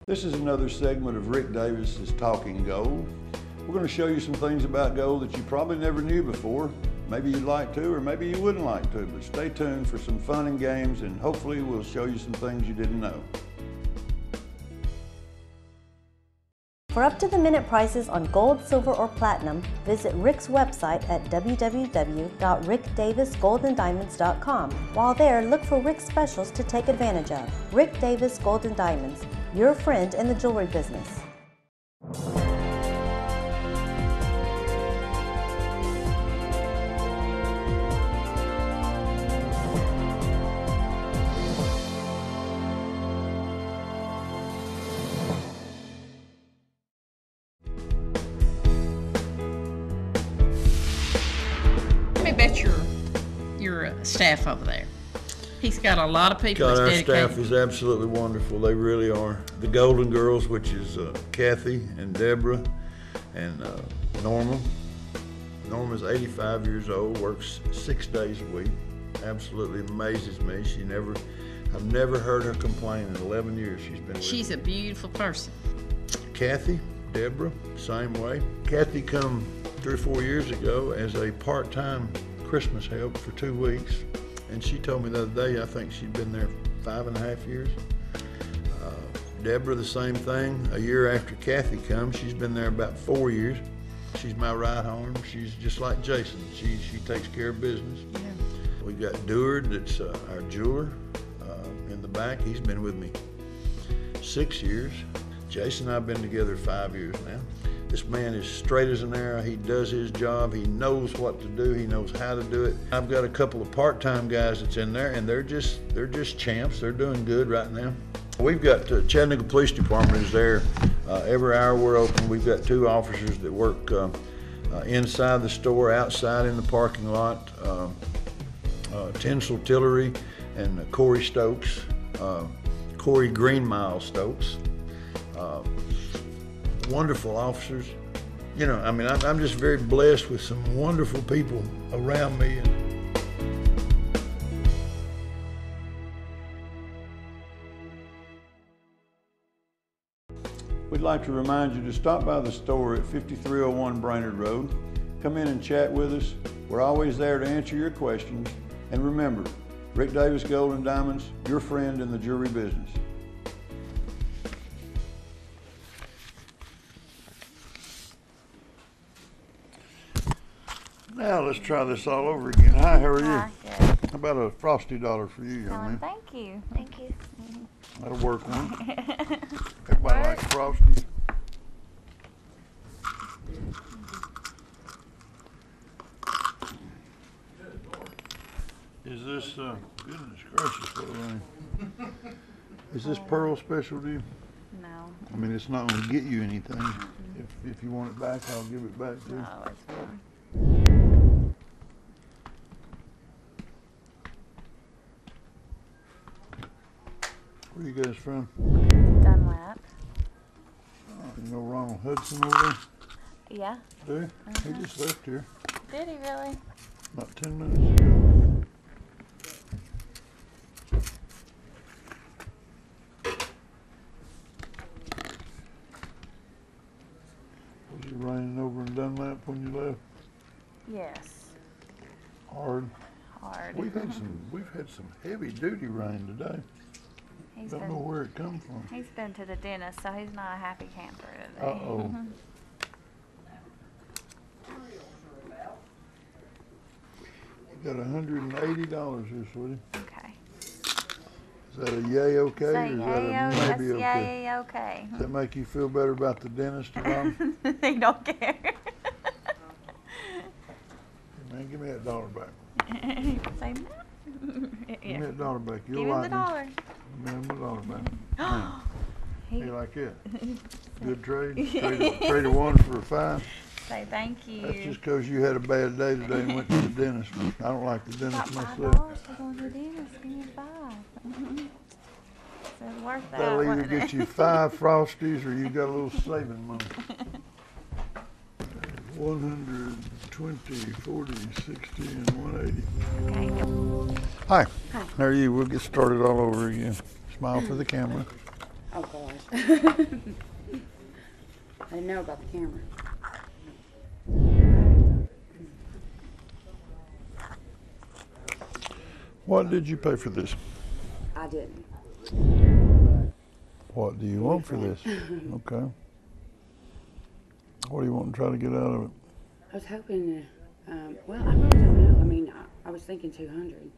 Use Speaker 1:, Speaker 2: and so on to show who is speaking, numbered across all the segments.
Speaker 1: This is another segment of Rick Davis's Talking Gold. We're going to show you some things about gold that you probably never knew before. Maybe you'd like to, or maybe you wouldn't like to, but stay tuned for some fun and games, and hopefully we'll show you some things you didn't know.
Speaker 2: For up-to-the-minute prices on gold, silver, or platinum, visit Rick's website at www.rickdavisgoldanddiamonds.com. While there, look for Rick's specials to take advantage of. Rick Davis Gold and Diamonds, your friend in the jewelry business.
Speaker 3: Bet your staff over there. He's got a lot of people that's dedicated.
Speaker 1: Our staff is absolutely wonderful. They really are. The Golden Girls, which is Kathy and Deborah and Norma. Norma's 85 years old, works 6 days a week. Absolutely amazes me. I've never heard her complain in 11 years she's been with
Speaker 3: She's
Speaker 1: me.
Speaker 3: a beautiful person.
Speaker 1: Kathy, Deborah, same way. Kathy come 3 or 4 years ago as a part-time Christmas help for 2 weeks, and she told me the other day I think she'd been there 5.5 years. Deborah, the same thing. A year after Kathy comes, she's been there about 4 years. She's my right arm. She's just like Jason. She takes care of business. Yeah. We got Deward, that's our jeweler in the back. He's been with me 6 years. Jason and I have been together 5 years now. This man is straight as an arrow. He does his job. He knows what to do. He knows how to do it. I've got a couple of part-time guys that's in there, and they're just champs. They're doing good right now. We've got Chattanooga Police Department is there. Every hour we're open. We've got 2 officers that work inside the store, outside in the parking lot. Tinsel Tillery and Corey Stokes, Corey Greenmile Stokes. Wonderful officers. You know, I mean, I'm just very blessed with some wonderful people around me. We'd like to remind you to stop by the store at 5301 Brainerd Road. Come in and chat with us. We're always there to answer your questions. And remember, Rick Davis Gold and Diamonds, your friend in the jewelry business. Now let's try this all over again. Hi, how are you?
Speaker 4: Hi, good.
Speaker 1: How about a Frosty dollar for you, young man?
Speaker 4: Thank you. Thank you.
Speaker 1: That'll work one. Everybody likes Frosty. Is this, goodness gracious, what a rain. Is this pearl special to you?
Speaker 4: No.
Speaker 1: I mean, it's not going to get you anything. If you want it back, I'll give it back to you.
Speaker 4: No, it's fine.
Speaker 1: Where are you guys from?
Speaker 4: Dunlap.
Speaker 1: Oh, you know Ronald Hudson over there?
Speaker 4: Yeah.
Speaker 1: Do you? He just left here
Speaker 4: Did he really?
Speaker 1: about 10 minutes ago. Was it raining over in Dunlap when you left?
Speaker 4: Yes.
Speaker 1: Hard.
Speaker 4: Hard.
Speaker 1: We've had some heavy duty rain today. Don't know where it comes from.
Speaker 4: He's been to the dentist, so he's not a happy camper today.
Speaker 1: Uh-oh. You got $180 here, sweetie.
Speaker 4: Okay.
Speaker 1: Is that a yay okay, or is that a maybe okay?
Speaker 4: Yay okay.
Speaker 1: Does that make you feel better about the dentist tomorrow?
Speaker 4: They don't care.
Speaker 1: Man, give me that dollar back.
Speaker 4: Say no.
Speaker 1: Give me that dollar back. You'll
Speaker 4: Give him
Speaker 1: like
Speaker 4: the
Speaker 1: me.
Speaker 4: dollar.
Speaker 1: Give me the dollar back. Man,
Speaker 4: He-
Speaker 1: you like it? Good trade? Traded one for a 5?
Speaker 4: Say thank you.
Speaker 1: That's just because you had a bad day today and went to the dentist. I don't like the dentist
Speaker 4: About
Speaker 1: myself.
Speaker 4: $5 for going to the dentist. Give me 5. So it's worth that.
Speaker 1: That'll either
Speaker 4: wasn't
Speaker 1: get
Speaker 4: it?
Speaker 1: you 5 Frosties or you got a little saving money. 120, 40, 60, and 180.
Speaker 4: Okay.
Speaker 1: Hi.
Speaker 4: Hi.
Speaker 1: How are you? We'll get started all over again. Smile for the camera.
Speaker 5: Oh, gosh. I didn't know about the camera.
Speaker 1: What did you pay for this?
Speaker 5: I didn't.
Speaker 1: What do you want for this? Okay. What do you want to try to get out of it?
Speaker 5: I was hoping to, well, I really don't know. I mean, I was thinking 200.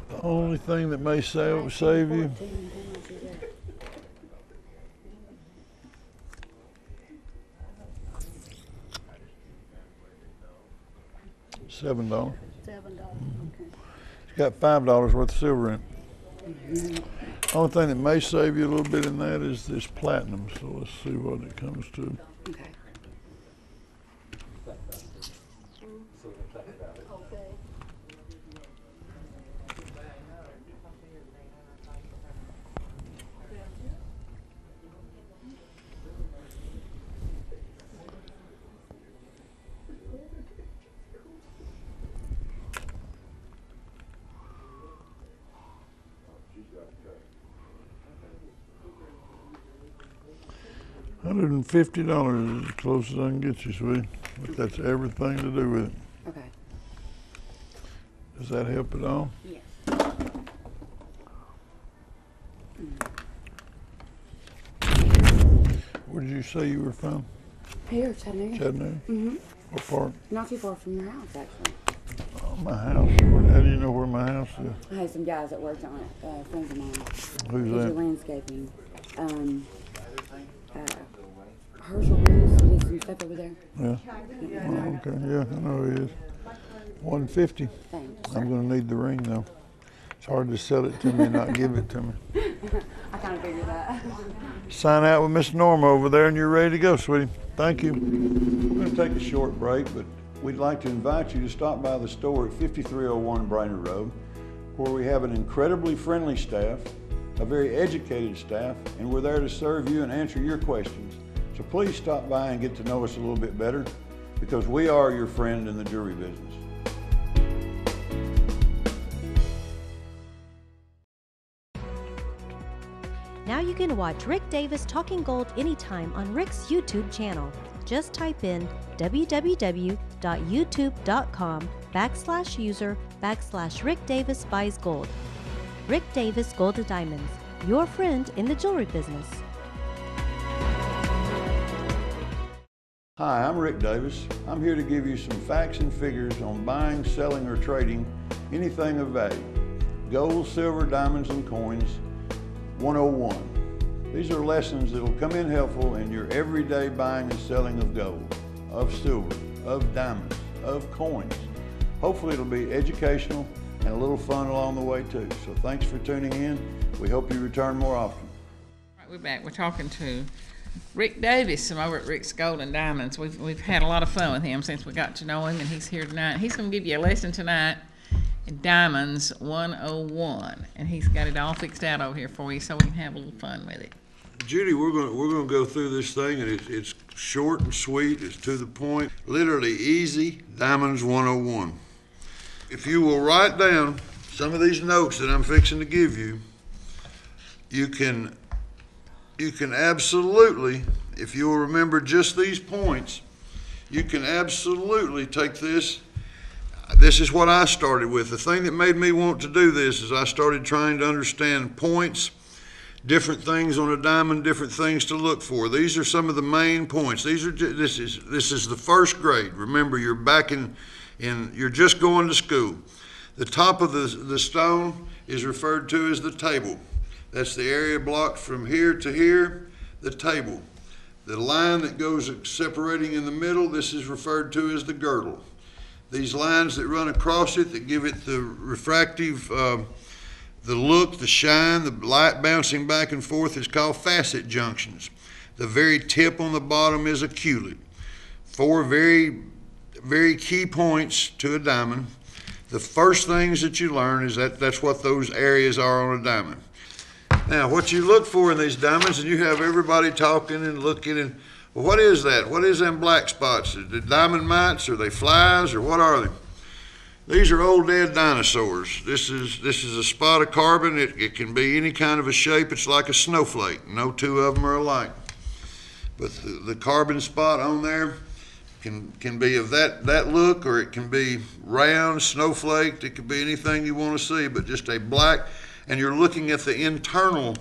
Speaker 1: The only thing that may save you. $7.
Speaker 5: $7.
Speaker 1: It's got $5 worth of silver in it. Only thing that may save you a little bit in that is this platinum. So let's see what it comes to.
Speaker 5: Okay.
Speaker 1: $150 is as close as I can get you, sweetie. But that's everything to do with it.
Speaker 5: Okay.
Speaker 1: Does that help at all?
Speaker 5: Yes.
Speaker 1: Where did you say you were from?
Speaker 5: Here, Chattanooga.
Speaker 1: Chattanooga?
Speaker 5: Mm-hmm.
Speaker 1: What part?
Speaker 5: Not too far from your house, actually.
Speaker 1: Oh, my house. How do you know where my house is?
Speaker 5: I had some guys that worked on it, friends of mine.
Speaker 1: Who's
Speaker 5: These are
Speaker 1: that?
Speaker 5: landscaping. Herschel Reeves, he did some stuff over there.
Speaker 1: Yeah. Oh, okay. Yeah, I know who he is. $150.
Speaker 5: Thanks.
Speaker 1: I'm going to need the ring, though. It's hard to sell it to me and not give it to me.
Speaker 5: I kind of figured that.
Speaker 1: Sign out with Miss Norma over there and you're ready to go, sweetie. Thank you. We're going to take a short break, but we'd like to invite you to stop by the store at 5301 Brainerd Road, where we have an incredibly friendly staff, a very educated staff, and we're there to serve you and answer your questions. So please stop by and get to know us a little bit better, because we are your friend in the jewelry business.
Speaker 2: Now you can watch Rick Davis Talking Gold anytime on Rick's YouTube channel. Just type in www.youtube.com/user/Rick Davis Buys Gold. Rick Davis Gold and Diamonds, your friend in the jewelry business.
Speaker 1: Hi, I'm Rick Davis. I'm here to give you some facts and figures on buying, selling, or trading anything of value. Gold, silver, diamonds, and coins 101. These are lessons that will come in helpful in your everyday buying and selling of gold, of silver, of diamonds, of coins. Hopefully it'll be educational and a little fun along the way too. So thanks for tuning in. We hope you return more often.
Speaker 3: Right, we're back. We're talking to Rick Davis from over at Rick's Gold and Diamonds. We've had a lot of fun with him since we got to know him, and he's here tonight. He's going to give you a lesson tonight in Diamonds 101, and he's got it all fixed out over here for you so we can have a little fun with it.
Speaker 1: Judy, we're gonna go through this thing, and it's short and sweet. It's to the point, literally easy. Diamonds 101. If you will write down some of these notes that I'm fixing to give you, you can absolutely, if you will remember just these points, you can absolutely take this. This is what I started with. The thing that made me want to do this is I started trying to understand points, different things on a diamond, different things to look for. These are some of the main points. This is the first grade. Remember, you're back you're just going to school. The top of the stone is referred to as the table. That's the area blocked from here to here, the table. The line that goes separating in the middle, this is referred to as the girdle. These lines that run across it that give it the refractive, the look, the shine, the light bouncing back and forth is called facet junctions. The very tip on the bottom is a culet. Four very, very key points to a diamond. The first things that you learn is that's what those areas are on a diamond. Now, what you look for in these diamonds, and you have everybody talking and looking, and well, what is that? What is them black spots? Are they diamond mites? Are they flies? Or what are they? These are old dead dinosaurs. This is a spot of carbon. It can be any kind of a shape. It's like a snowflake. No two of them are alike. But the carbon spot on there can be of that look, or it can be round, snowflaked. It could be anything you want to see, but just a black, and you're looking at the internal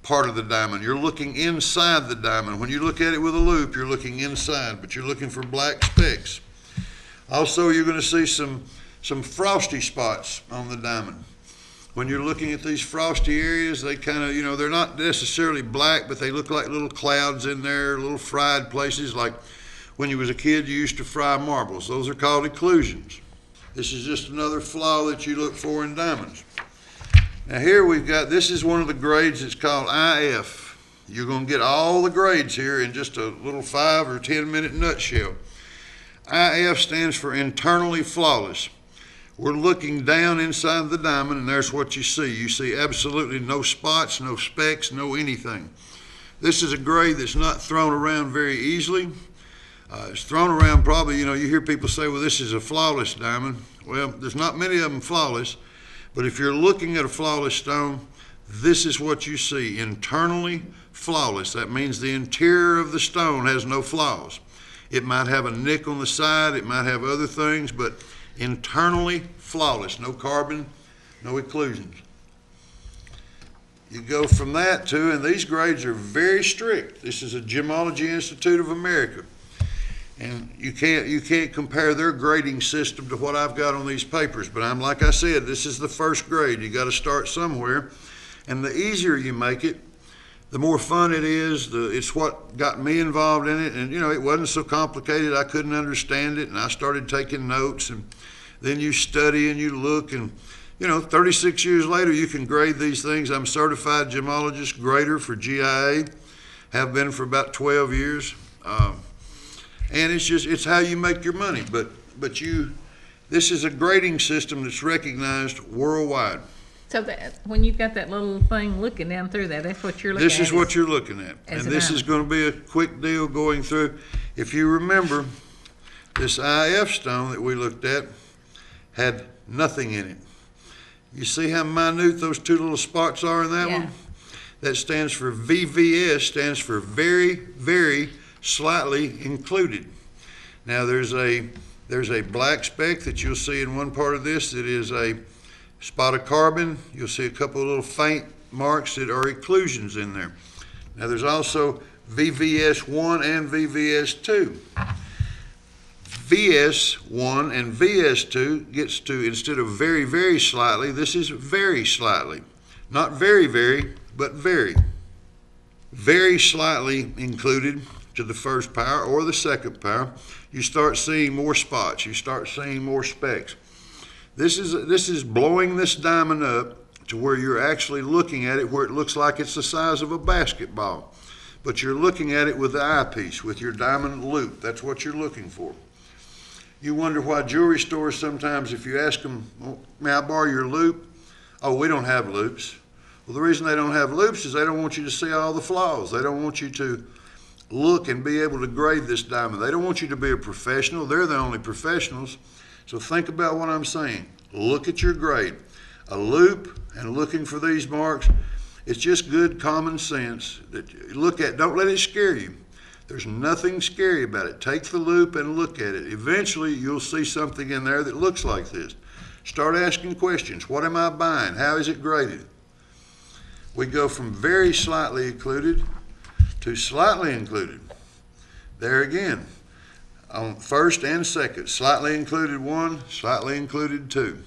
Speaker 1: part of the diamond. You're looking inside the diamond. When you look at it with a loupe, you're looking inside, but you're looking for black specks. Also, you're going to see some frosty spots on the diamond. When you're looking at these frosty areas, they kind of, they're not necessarily black, but they look like little clouds in there, little fried places, like when you was a kid, you used to fry marbles. Those are called occlusions. This is just another flaw that you look for in diamonds. Now here we've got, this is one of the grades that's called IF. You're going to get all the grades here in just a little 5 or 10 minute nutshell. IF stands for internally flawless. We're looking down inside the diamond, and there's what you see. You see absolutely no spots, no specks, no anything. This is a grade that's not thrown around very easily. It's thrown around probably, you hear people say, well, this is a flawless diamond. Well, there's not many of them flawless, but if you're looking at a flawless stone, this is what you see, internally flawless. That means the interior of the stone has no flaws. It might have a nick on the side, it might have other things, but internally flawless, no carbon, no occlusions. You go from that to, and these grades are very strict. This is a Gemology Institute of America. And you can't compare their grading system to what I've got on these papers. But like I said, this is the first grade. You got to start somewhere. And the easier you make it, the more fun it is. It's what got me involved in it. And, it wasn't so complicated. I couldn't understand it. And I started taking notes. And then you study and you look. And, 36 years later, you can grade these things. I'm a certified gemologist grader for GIA. Have been for about 12 years. And it's how you make your money. But this is a grading system that's recognized worldwide.
Speaker 3: So when you've got that little thing looking down through that, that's what you're looking at.
Speaker 1: This is what you're looking at. And this is going to be a quick deal going through. If you remember, this IF stone that we looked at had nothing in it. You see how minute those two little spots are in that one? That stands for VVS, stands for very, very slightly included. Now there's a black speck that you'll see in one part of this that is a spot of carbon. You'll see a couple of little faint marks that are occlusions in there. Now there's also VVS1 and VVS2. VS1 and VS2 gets to, instead of very, very slightly, this is very slightly. Not very, very, but very. Very slightly included to the first power or the second power. You start seeing more spots. You start seeing more specks. This is blowing this diamond up to where you're actually looking at it where it looks like it's the size of a basketball. But you're looking at it with the eyepiece, with your diamond loupe. That's what you're looking for. You wonder why jewelry stores sometimes, if you ask them, may I borrow your loupe? Oh, we don't have loupes. Well, the reason they don't have loupes is they don't want you to see all the flaws. They don't want you to look and be able to grade this diamond. They don't want you to be a professional. They're the only professionals. So think about what I'm saying. Look at your grade. A loupe and looking for these marks, it's just good common sense that you look at. Don't let it scare you. There's nothing scary about it. Take the loupe and look at it. Eventually, you'll see something in there that looks like this. Start asking questions. What am I buying? How is it graded? We go from very slightly included to slightly included. There again, on first and second, slightly included 1, slightly included 2.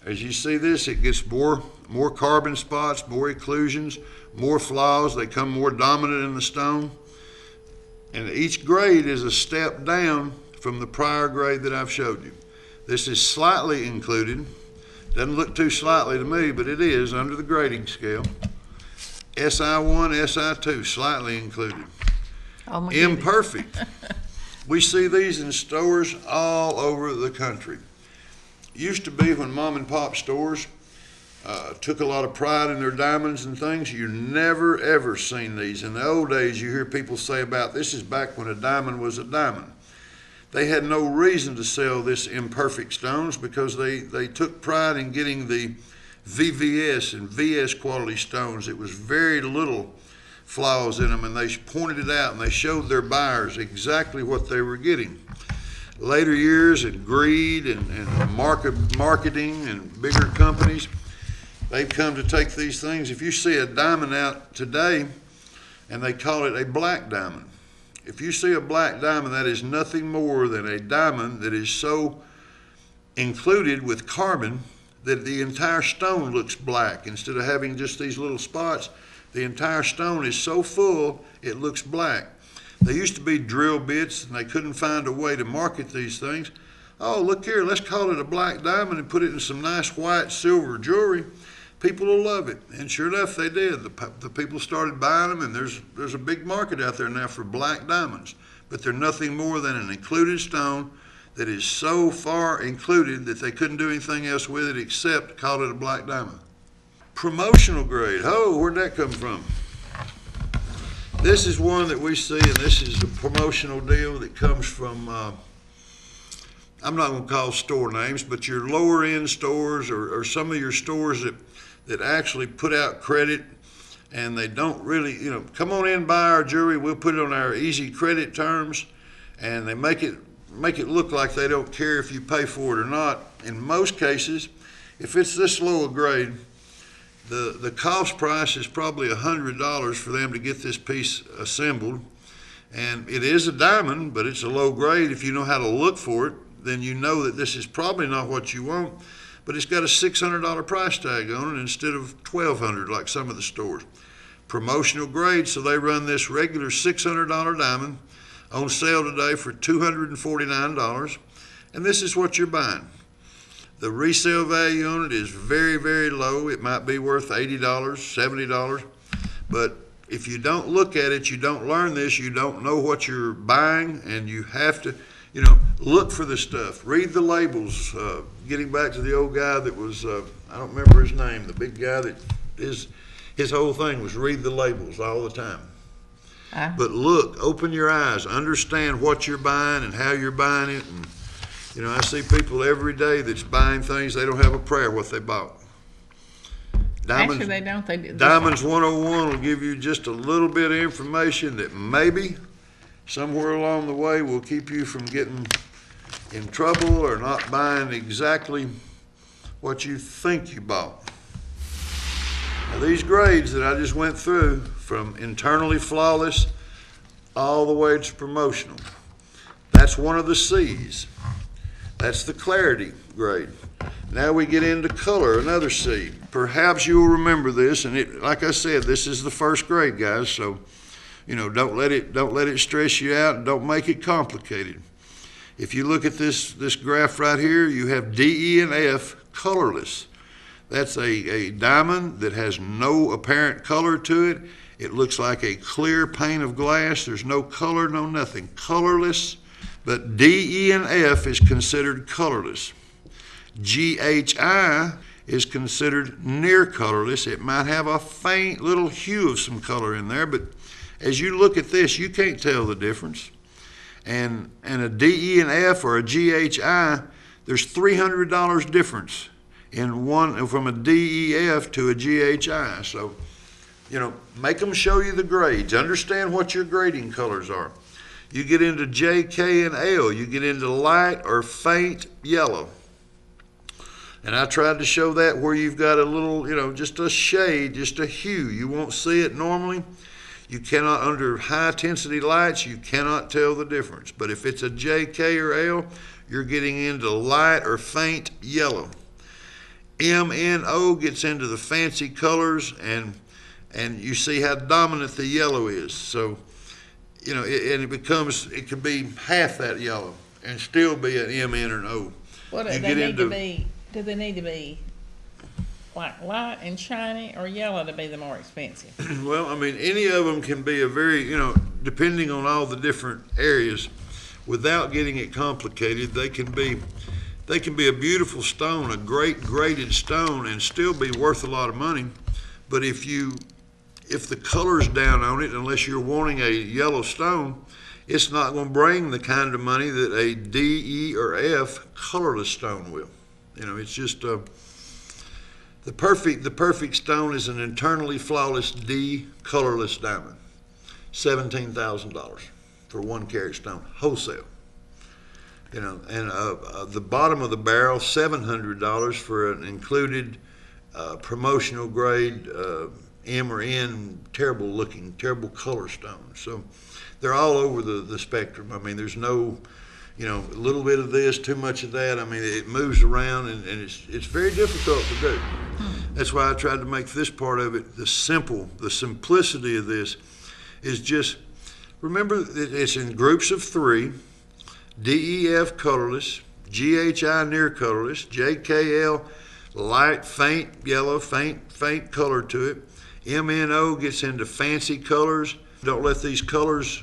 Speaker 1: As you see this, it gets more carbon spots, more occlusions, more flaws. They come more dominant in the stone. And each grade is a step down from the prior grade that I've showed you. This is slightly included. Doesn't look too slightly to me, but it is under the grading scale. SI1, SI2, slightly included.
Speaker 3: Oh my goodness.
Speaker 1: Imperfect. We see these in stores all over the country. Used to be when mom and pop stores took a lot of pride in their diamonds and things, you never ever seen these. In the old days, you hear people say about, this is back when a diamond was a diamond. they had no reason to sell this imperfect stones because they took pride in getting the VVS and VS quality stones. It was very little flaws in them, and they pointed it out and they showed their buyers exactly what they were getting. Later years and greed and marketing and bigger companies, they've come to take these things. If you see a diamond out today and they call it a black diamond, if you see a black diamond, that is nothing more than a diamond that is so included with carbon that the entire stone looks black. Instead of having just these little spots, the entire stone is so full it looks black. They used to be drill bits and they couldn't find a way to market these things. Oh, look here, let's call it a black diamond and put it in some nice white silver jewelry. People will love it. And sure enough, they did. The people started buying them, and there's a big market out there now for black diamonds. But they're nothing more than an included stone that is so far included that they couldn't do anything else with it except call it a black diamond. Promotional grade. Oh, where'd that come from? This is one that we see, and this is a promotional deal that comes from, I'm not going to call store names, but your lower end stores or some of your stores that actually put out credit, and they don't really, come on in, buy our jewelry, we'll put it on our easy credit terms, and they make it look like they don't care if you pay for it or not. In most cases, if it's this low a grade, the cost price is probably $100 for them to get this piece assembled, and it is a diamond, but it's a low grade. If you know how to look for it, then you know that this is probably not what you want, but it's got a $600 price tag on it instead of $1,200 like some of the stores. Promotional grade, so they run this regular $600 diamond on sale today for $249, and this is what you're buying. The resale value on it is very, very low. It might be worth $80, $70, but if you don't look at it, you don't learn this, you don't know what you're buying, and you have to, look for the stuff. Read the labels. Getting back to the old guy that was, I don't remember his name, the big guy that his whole thing was read the labels all the time. But look, open your eyes, understand what you're buying and how you're buying it. And, I see people every day that's buying things, they don't have a prayer what they bought.
Speaker 3: Actually, they don't. They do.
Speaker 1: Diamonds 101 will give you just a little bit of information that maybe somewhere along the way will keep you from getting in trouble or not buying exactly what you think you bought. Now, these grades that I just went through, from internally flawless all the way to promotional, that's one of the C's. That's the clarity grade. Now we get into color, another C. Perhaps you'll remember this, and like I said, this is the first grade, guys, so don't let it stress you out, and don't make it complicated. If you look at this graph right here, you have D, E, and F colorless. That's a diamond that has no apparent color to it. It looks like a clear pane of glass. There's no color, no nothing. Colorless. But D, E, and F is considered colorless. GHI is considered near colorless. It might have a faint little hue of some color in there, but as you look at this, you can't tell the difference. And a DE and F or a GHI, there's $300 difference in one from a DEF to a GHI. So, make them show you the grades. Understand what your grading colors are. You get into J, K, and L. You get into light or faint yellow. And I tried to show that where you've got a little, just a shade, just a hue. You won't see it normally. You cannot, under high intensity lights, you cannot tell the difference. But if it's a J, K, or L, you're getting into light or faint yellow. M, N, O gets into the fancy colors, and you see how dominant the yellow is. So, it could be half that yellow and still be an M, N, or an O.
Speaker 3: What do they need to be? Do they need to be like light and shiny, or yellow to be the more expensive?
Speaker 1: Well, any of them can be a very, depending on all the different areas, without getting it complicated, they can be a beautiful stone, a great graded stone, and still be worth a lot of money. But if the color's down on it, unless you're wanting a yellow stone, it's not going to bring the kind of money that a D, E, or F colorless stone will. You know, it's just the perfect stone is an internally flawless D colorless diamond. $17,000 for 1 carat stone, wholesale. You know, and the bottom of the barrel, $700 for an included promotional grade M or N, terrible color stones. So they're all over the spectrum. I mean, there's no, you know, a little bit of this, too much of that. I mean, it moves around, and it's very difficult to do. That's why I tried to make this part of it the simplicity of this is just, remember that it's in groups of 3, DEF colorless, GHI near colorless, JKL light, faint yellow, faint color to it. MNO gets into fancy colors. Don't let these colors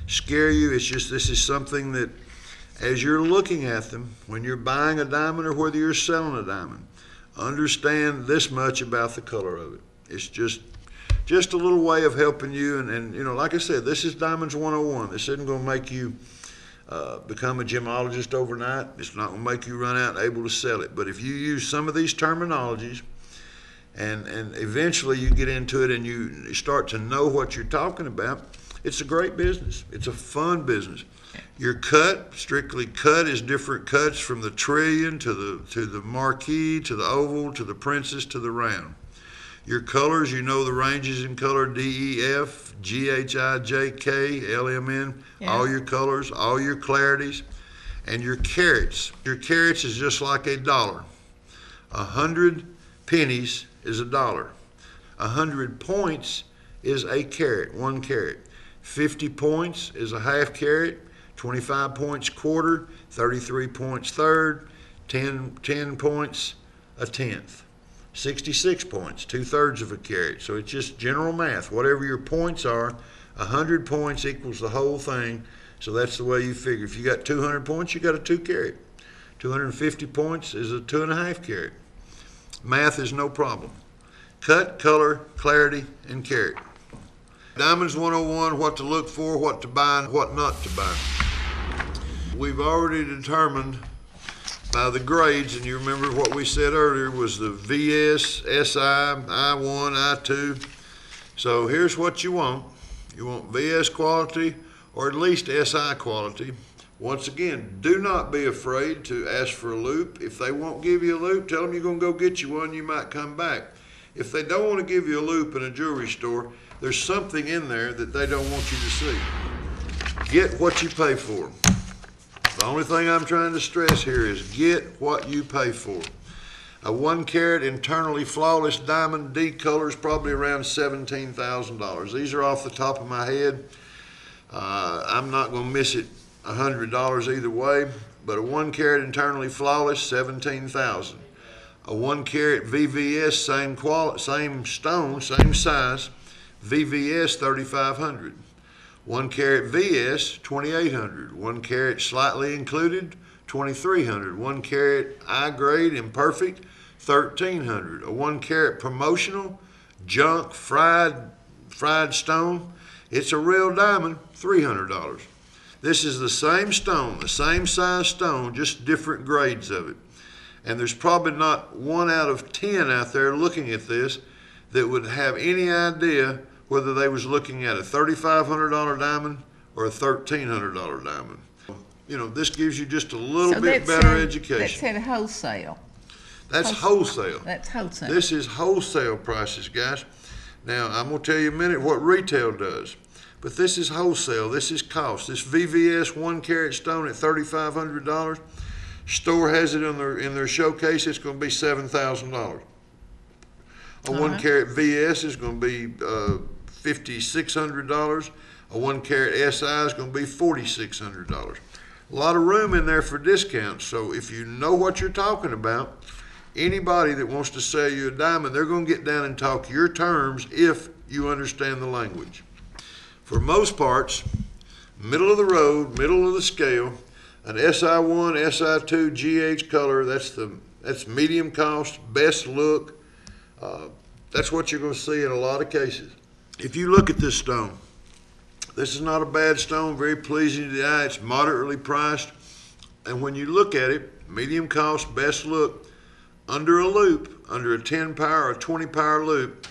Speaker 1: scare you. It's just, this is something that as you're looking at them, when you're buying a diamond or whether you're selling a diamond, understand this much about the color of it. It's just a little way of helping you. And you know, like I said, this is Diamonds 101. This isn't going to make you become a gemologist overnight. It's not going to make you run out and able to sell it. But if you use some of these terminologies and eventually you get into it and you start to know what you're talking about, it's a great business. It's a fun business. Your cut, strictly cut, is different cuts from the trillion to the marquee to the oval to the princess to the round. Your colors, you know the ranges in color, DEF, GHI, JK, LMN, all your colors, all your clarities, and your carats. Your carats is just like a dollar. 100 pennies is a dollar. 100 points is a carat, 1 carat. 50 points is a half carat, 25 points quarter, 33 points third, 10 points a tenth. 66 points, 2/3 of a carat. So it's just general math. Whatever your points are, 100 points equals the whole thing. So that's the way you figure. If you got 200 points, you got a 2 carat. 250 points is a 2.5 carat. Math is no problem. Cut, color, clarity, and carat. Diamonds 101, what to look for, what to buy, and what not to buy. We've already determined by the grades, and you remember what we said earlier was the VS, SI, I1, I2. So here's what you want. You want VS quality or at least SI quality. Once again, do not be afraid to ask for a loop. If they won't give you a loop, tell them you're going to go get you one, you might come back. If they don't want to give you a loop in a jewelry store, there's something in there that they don't want you to see. Get what you pay for. The only thing I'm trying to stress here is get what you pay for. A 1 carat internally flawless diamond D color is probably around $17,000. These are off the top of my head. I'm not going to miss it $100 either way, but a 1 carat internally flawless, $17,000. A 1 carat VVS, same stone, same size, VVS, $3,500. 1 carat VS, $2,800. 1 carat slightly included, $2,300. 1 carat I grade imperfect, $1,300. A 1 carat promotional junk fried stone, it's a real diamond, $300. This is the same stone, the same size stone, just different grades of it. And there's probably not 1 out of 10 out there looking at this that would have any idea whether they was looking at a $3,500 diamond or a $1,300 diamond. You know, this gives you just a little bit better education.
Speaker 3: That said wholesale.
Speaker 1: That's wholesale.
Speaker 3: That's wholesale.
Speaker 1: This is wholesale prices, guys. Now, I'm going to tell you in a minute what retail does. But this is wholesale. This is cost. This VVS 1 carat stone at $3,500. Store has it in their showcase. It's going to be $7,000. A 1 carat VS is going to be $5,600. A 1 carat SI is going to be $4,600. A lot of room in there for discounts. So if you know what you're talking about, anybody that wants to sell you a diamond, they're going to get down and talk your terms if you understand the language. For most parts, middle of the road, middle of the scale, an SI1, SI2 GH color, that's medium cost, best look. That's what you're going to see in a lot of cases. If you look at this stone, This is not a bad stone, very pleasing to the eye. It's moderately priced. And when you look at it, medium cost, best look, under a loop, under a 10 power or 20 power loop,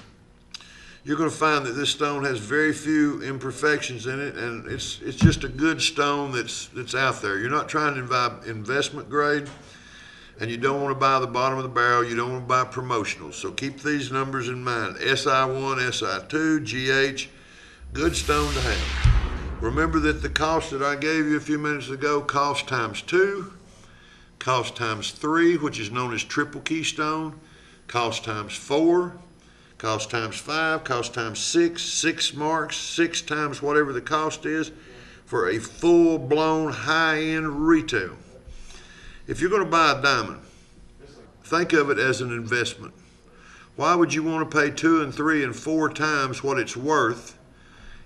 Speaker 1: you're going to find that this stone has very few imperfections in it, and it's just a good stone that's out there. You're not trying to buy investment grade, and you don't want to buy the bottom of the barrel. You don't want to buy promotionals. So keep these numbers in mind. SI1, SI2, GH, good stone to have. Remember that the cost that I gave you a few minutes ago, cost times 2, cost times 3, which is known as triple keystone, cost times 4, cost times 5, cost times 6, 6 marks, 6 times whatever the cost is for a full-blown high-end retail. If you're going to buy a diamond, think of it as an investment. Why would you want to pay 2 and 3 and 4 times what it's worth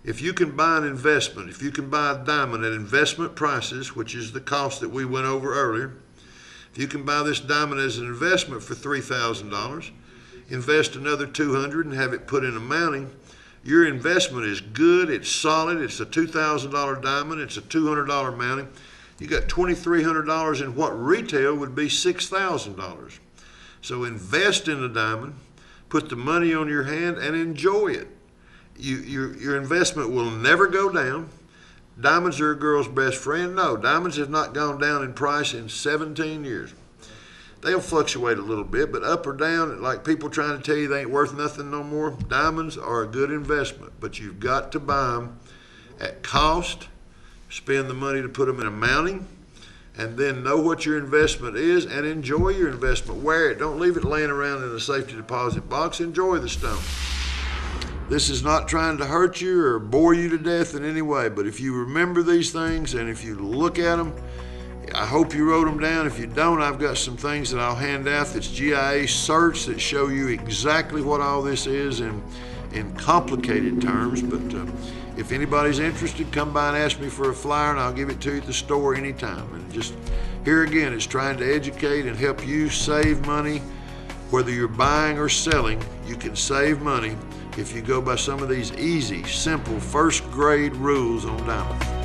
Speaker 1: if you can buy an investment? If you can buy a diamond at investment prices, which is the cost that we went over earlier, if you can buy this diamond as an investment for $3,000, invest another $200 and have it put in a mounting, your investment is good, it's solid, it's a $2,000 diamond, it's a $200 mounting. You got $2,300 in what retail would be $6,000. So invest in the diamond, put the money on your hand, and enjoy it. Your investment will never go down. Diamonds are a girl's best friend. No, diamonds have not gone down in price in 17 years. They'll fluctuate a little bit, but up or down, like people trying to tell you they ain't worth nothing no more, diamonds are a good investment, but you've got to buy them at cost, spend the money to put them in a mounting, and then know what your investment is and enjoy your investment. Wear it. Don't leave it laying around in a safety deposit box. Enjoy the stone. This is not trying to hurt you or bore you to death in any way, but if you remember these things and if you look at them, I hope you wrote them down. If you don't, I've got some things that I'll hand out that's GIA certs that show you exactly what all this is in complicated terms. But if anybody's interested, come by and ask me for a flyer and I'll give it to you at the store anytime. And just here again, it's trying to educate and help you save money. Whether you're buying or selling, you can save money if you go by some of these easy, simple, first grade rules on diamonds.